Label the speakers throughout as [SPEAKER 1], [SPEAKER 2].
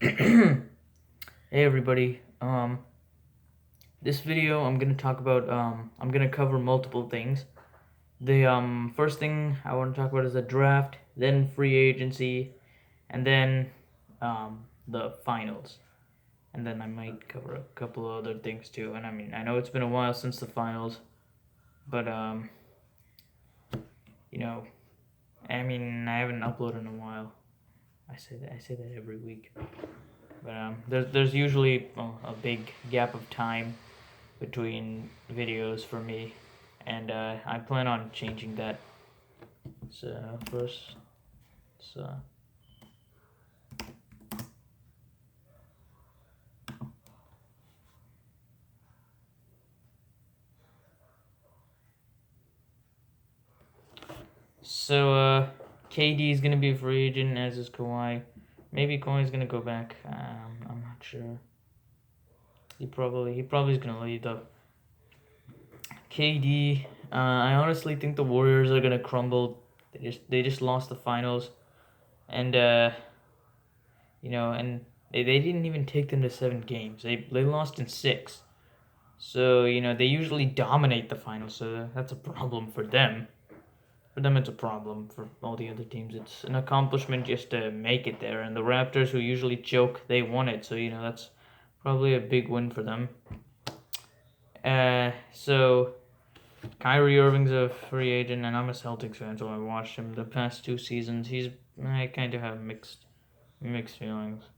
[SPEAKER 1] Hey everybody. This video I'm gonna talk about. I'm gonna cover multiple things. The first thing I want to talk about is the draft, then free agency, and then the finals, and then I might cover a couple of other things too. And I mean, I know it's been a while since the finals, but you know, I mean, I haven't uploaded in a while. I say that every week, but there's usually a big gap of time between videos for me, and I plan on changing that. So first, so KD is gonna be a free agent, as is Kawhi. Maybe Kawhi's gonna go back. I'm not sure. He probably is gonna leave though. KD. I honestly think the Warriors are gonna crumble. They just lost the finals, and and they didn't even take them to 7 games. They lost in 6. So, they usually dominate the finals, so that's a problem for them. For them, it's a problem. For all the other teams, it's an accomplishment just to make it there. And the Raptors, who usually choke, they won it, so, that's probably a big win for them. So, Kyrie Irving's a free agent, and I'm a Celtics fan, so I watched him the past 2 seasons. I kind of have mixed feelings.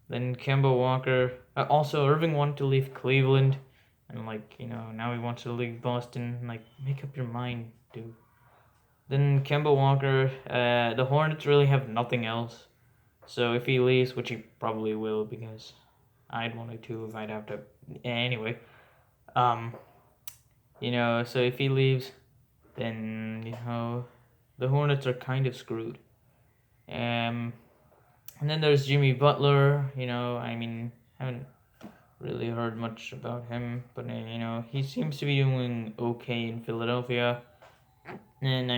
[SPEAKER 1] Then Kemba Walker. Also, Irving wanted to leave Cleveland, and now he wants to leave Boston. Make up your mind, dude. Then Kemba Walker. The Hornets really have nothing else. So if he leaves, which he probably will, because I'd want to too if I'd have to. Anyway, um, so if he leaves, then the Hornets are kind of screwed. And then there's Jimmy Butler. I haven't really heard much about him, but he seems to be doing okay in Philadelphia. And I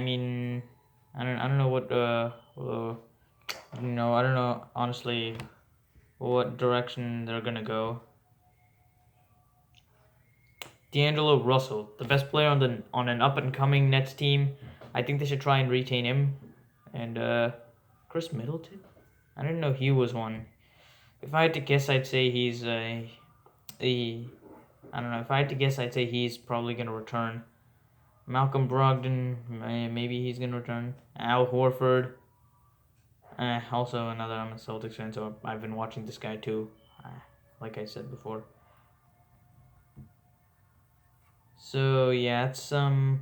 [SPEAKER 1] don't know what I don't know honestly what direction they're gonna go. D'Angelo Russell, the best player on an up and coming Nets team. I think they should try and retain him. And Chris Middleton. I didn't know he was one. If I had to guess, I'd say he's I don't know. If I had to guess, I'd say he's probably gonna return. Malcolm Brogdon, maybe he's gonna return. Al Horford, also another. I'm a Celtics fan, so I've been watching this guy too. Like I said before. So yeah, it's about.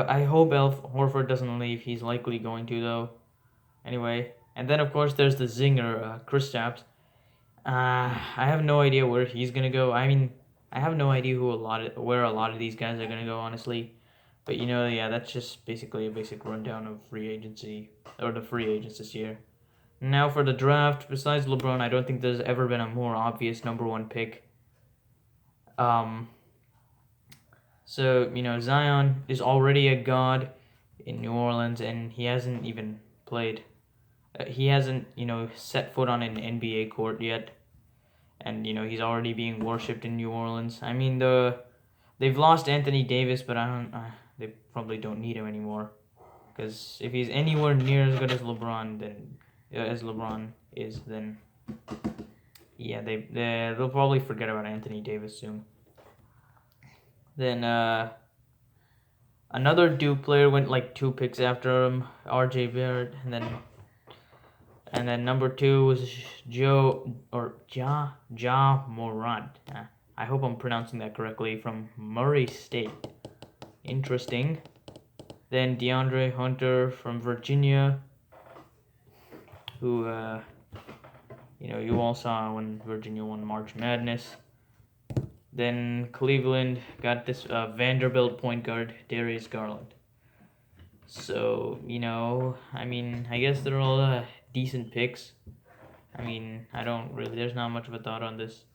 [SPEAKER 1] I hope Al Horford doesn't leave. He's likely going to though. Anyway, and then of course there's the zinger, Kristaps. I have no idea where he's gonna go. I mean, I have no idea where a lot of these guys are gonna go, honestly. But yeah, that's just basically a basic rundown of free agency or the free agents this year. Now for the draft, besides LeBron, I don't think there's ever been a more obvious number one pick. Um, so Zion is already a god in New Orleans, and he hasn't even played. He hasn't set foot on an NBA court yet, and he's already being worshipped in New Orleans. I mean they've lost Anthony Davis, but I don't. They probably don't need him anymore, because if he's anywhere near as good as LeBron, then as LeBron is, then yeah, they'll probably forget about Anthony Davis soon. Then another Duke player went like 2 picks after him, R.J. Barrett, and then number 2 was Ja Morant. I hope I'm pronouncing that correctly, from Murray State. Interesting. Then DeAndre Hunter from Virginia, who you all saw when Virginia won March Madness. Then Cleveland got this Vanderbilt point guard, Darius Garland. So, I guess they're all decent picks. There's not much of a thought on this.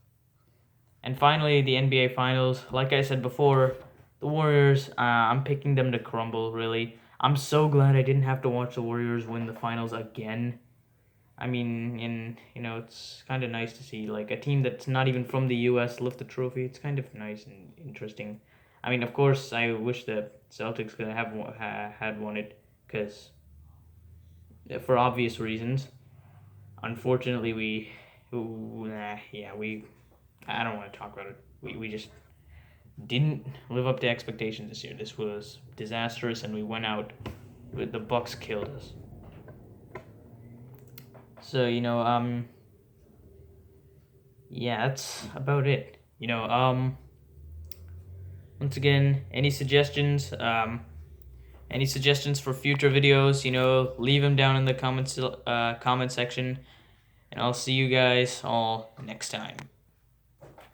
[SPEAKER 1] And finally, the NBA Finals. Like I said before, the Warriors, I'm picking them to crumble, really. I'm so glad I didn't have to watch the Warriors win the finals again. I mean, it's kind of nice to see like a team that's not even from the U.S. lift the trophy. It's kind of nice and interesting. I mean, of course, I wish the Celtics could have had won it, because for obvious reasons. Unfortunately, I don't want to talk about it. We just didn't live up to expectations this year. This was disastrous, and we went out with the Bucks killed us. So yeah, that's about it. Once again, any suggestions? Any suggestions for future videos? Leave them down in the comment section, and I'll see you guys all next time.